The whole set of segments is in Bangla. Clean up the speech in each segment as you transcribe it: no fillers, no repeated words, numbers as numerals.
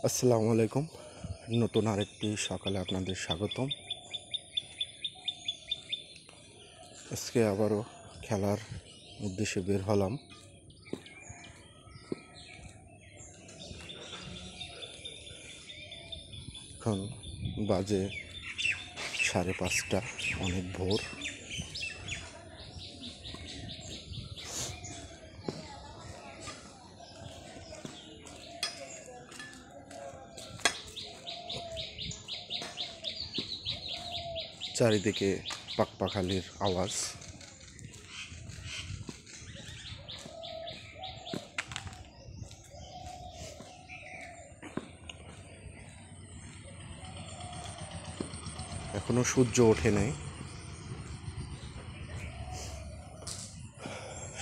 আসসালামু আলাইকুম। নতুন আরেকটি সকালে আপনাদের স্বাগতম। আজকে আবারও খেলার উদ্দেশ্যে বের হলাম। এখন বাজে 5:30, অনেক ভোর। চারিদিকে পাখপাখালির আওয়াজ। এখনো সূর্য ওঠে নাই।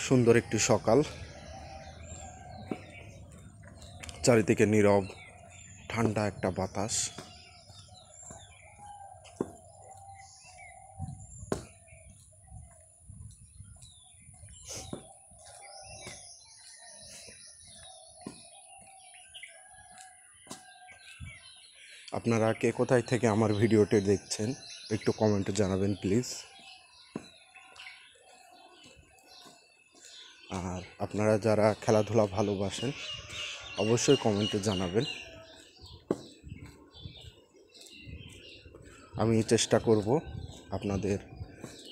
সুন্দর একটি সকাল, চারিদিকে নীরব, ঠান্ডা একটা বাতাস। আপনারা কে কোথায় থেকে আমার ভিডিওটি দেখছেন একটু কমেন্টে জানাবেন প্লিজ। আর আপনারা যারা খেলাধুলা ভালোবাসেন অবশ্যই কমেন্টে জানাবেন। আমি চেষ্টা করব আপনাদের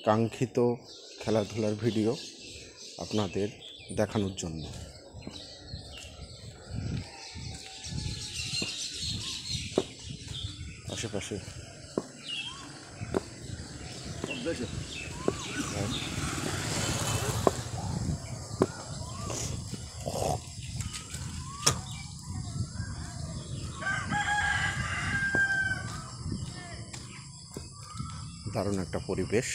কাঙ্ক্ষিত খেলাধুলার ভিডিও আপনাদের দেখানোর জন্য। আশেপাশে দারুণ একটা পরিবেশ।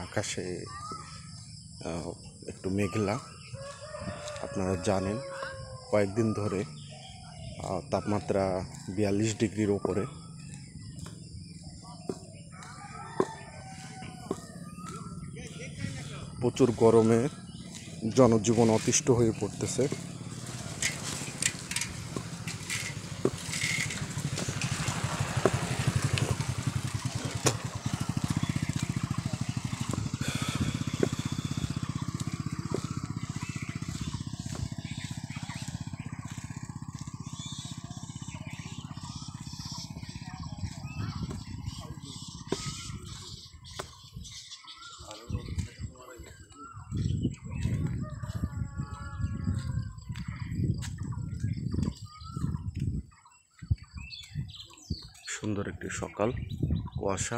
আকাশে একটু মেঘলা। আপনারা জানেন কয়েকদিন ধরে তাপমাত্রা 42 ডিগ্রির ওপরে। প্রচুর গরমে জনজীবন অতিষ্ঠ হয়ে পড়তেছে। সুন্দর একটি সকাল, কুয়াশা।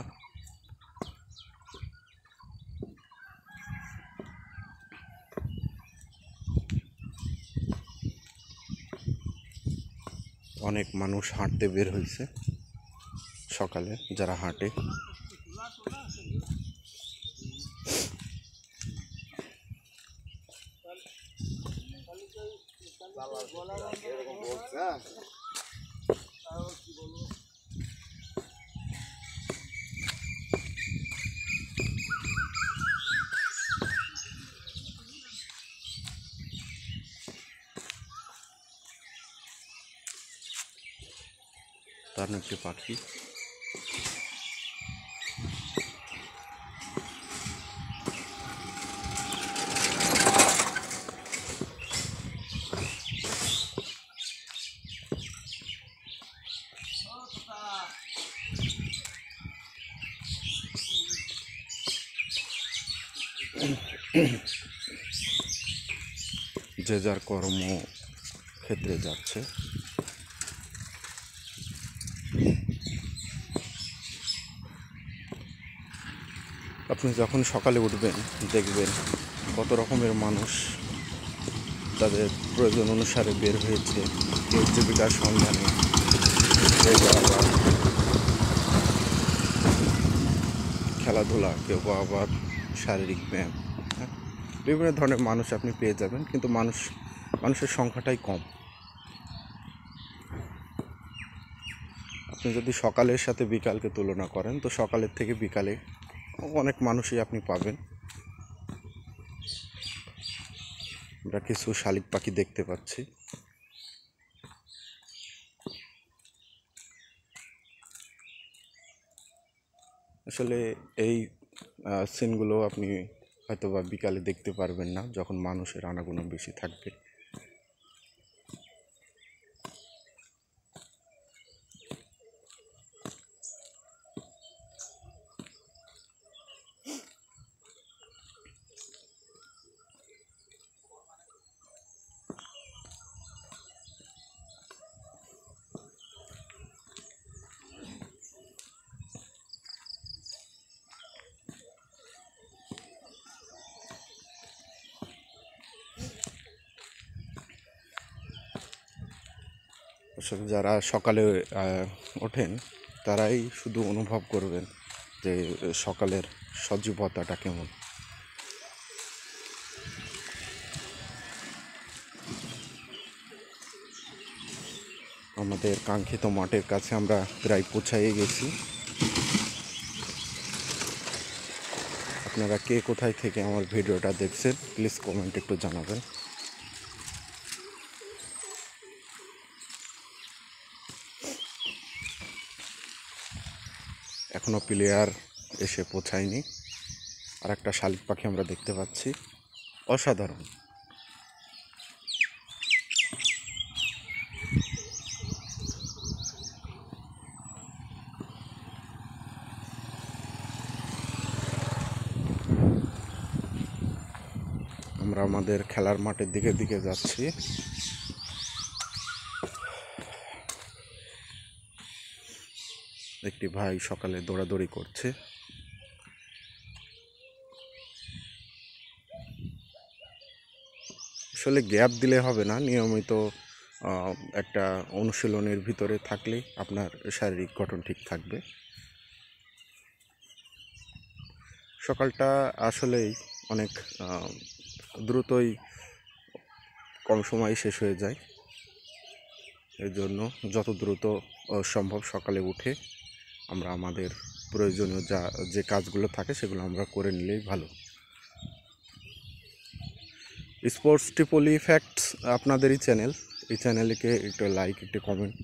অনেক মানুষ হাঁটতে বের হয়েছে সকালে, যারা হাঁটে। তার একটি পাখি। যে যার কর্মক্ষেত্রে যাচ্ছে। আপনি যখন সকালে উঠবেন দেখবেন কত রকমের মানুষ তাদের প্রয়োজন অনুসারে বের হয়েছে। কেউ জীবিকার সন্ধানে, কেউ আবার খেলাধুলা, কেউ আবার শারীরিক ব্যায়াম। বিভিন্ন ধরনের মানুষ আপনি পেয়ে যাবেন, কিন্তু মানুষের সংখ্যাটাই কম। আপনি যদি সকালের সাথে বিকালকে তুলনা করেন তো সকালের থেকে বিকালে অনেক মানুষই আপনি পাবেন। আমরা কিছু শালিক পাখি দেখতে পাচ্ছি। আসলে এই সিনগুলো আপনি হয়তো বা বিকালে দেখতে পারবেন না, যখন মানুষের আনাগোনা বেশি থাকবে। আসলে যারা সকালে ওঠেন তারাই শুধু অনুভব করবেন যে সকালের সজীবতাটা কেমন। আমাদের কাঙ্ক্ষিত মাঠের কাছে আমরা প্রায় পৌঁছাই গেছি। আপনারা কে কোথায় থেকে আমার ভিডিওটা দেখছেন প্লিজ কমেন্ট একটু জানাবেন। এখনও প্লেয়ার এসে পৌঁছায়নি। আর একটা শালিক পাখি আমরা দেখতে পাচ্ছি, অসাধারণ। আমরা আমাদের খেলার মাঠের দিকে যাচ্ছি। একটি ভাই সকালে দৌড়াদৌড়ি করছে। আসলে গ্যাপ দিলে হবে না, নিয়মিত একটা অনুশীলনের ভিতরে থাকলেই আপনার শারীরিক গঠন ঠিক থাকবে। সকালটা আসলেই অনেক দ্রুতই কম সময়ে শেষ হয়ে যায়। এর জন্য যত দ্রুত সম্ভব সকালে উঠে আমরা আমাদের প্রয়োজনীয় যে কাজগুলো থাকে সেগুলো আমরা করে নিলেই ভালো। স্পোর্টস ট্রিপলি ফ্যাক্টস আপনাদেরই চ্যানেল। এই চ্যানেলকে একটু লাইক, একটু কমেন্ট,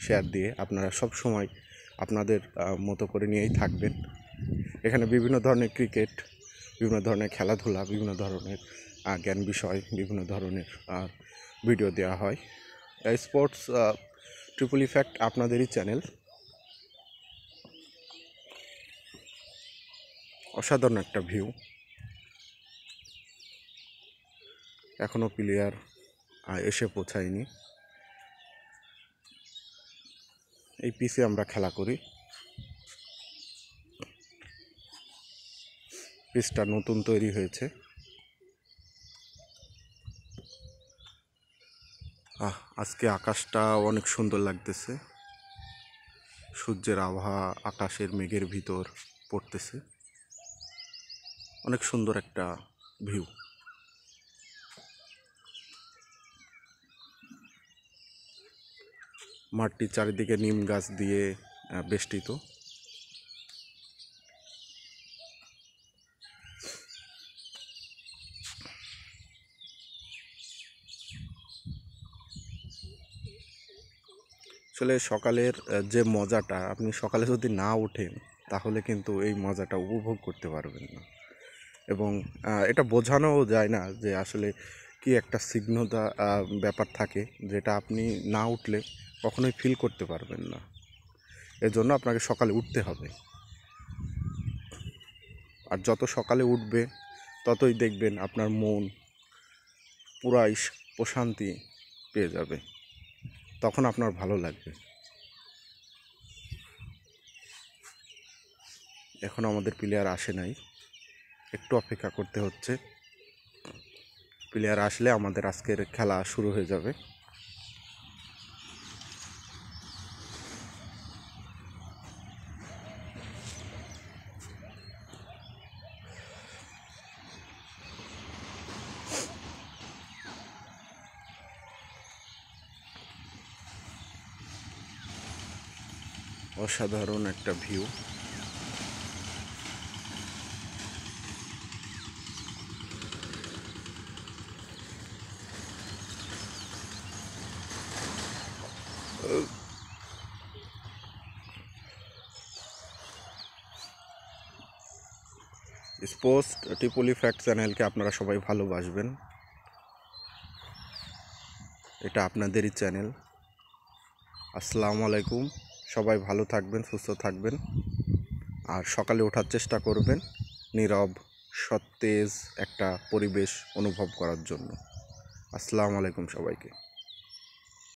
শেয়ার দিয়ে আপনারা সব সময় আপনাদের মতো করে নিয়েই থাকবেন। এখানে বিভিন্ন ধরনের ক্রিকেট, বিভিন্ন ধরনের খেলাধুলা, বিভিন্ন ধরনের জ্ঞান বিষয়, বিভিন্ন ধরনের ভিডিও দেওয়া হয়। স্পোর্টস ট্রিপল ইফেক্ট আপনাদেরই চ্যানেল। অসাধারণ একটা ভিউ। এখনও প্লেয়ার এসে পৌঁছায়নি। এই পিচে আমরা খেলা করি। পিচটা নতুন তৈরি হয়েছে। আজকে আকাশটা অনেক সুন্দর লাগতেছে। সূর্যের আভা আকাশের মেঘের ভিতর পড়তেছে। অনেক সুন্দর একটা ভিউ। মাঠটি চারিদিকে নিম গাছ দিয়ে বেষ্টিত। আসলে সকালের যে মজাটা, আপনি সকালে যদি না ওঠেন তাহলে কিন্তু এই মজাটা উপভোগ করতে পারবেন না। এবং এটা বোঝানোও যায় না যে আসলে কি একটা স্নিগ্ধতা ব্যাপার থাকে, যেটা আপনি না উঠলে কখনোই ফিল করতে পারবেন না। এজন্য আপনাকে সকালে উঠতে হবে। আর যত সকালে উঠবে ততই দেখবেন আপনার মন পুরাই প্রশান্তি পেয়ে যাবে, তখন আপনার ভালো লাগবে। এখন আমাদের প্লেয়ার আসে নাই, একটু অপেক্ষা করতে হচ্ছে। প্লেয়ার আসলে আমাদের আজকের খেলা শুরু হয়ে যাবে। অসাধারণ একটা ভিউ। স্পোর্টস টিপলি ফ্যাক্ট চ্যানেলকে আপনারা সবাই ভালোবাসবেন। এটা আপনাদেরই চ্যানেল। আসসালামু আলাইকুম। সবাই ভালো থাকবেন, সুস্থ থাকবেন, আর সকালে ওঠার চেষ্টা করবেন নীরব সতেজ একটা পরিবেশ অনুভব করার জন্য। আসসালামু আলাইকুম সবাইকে।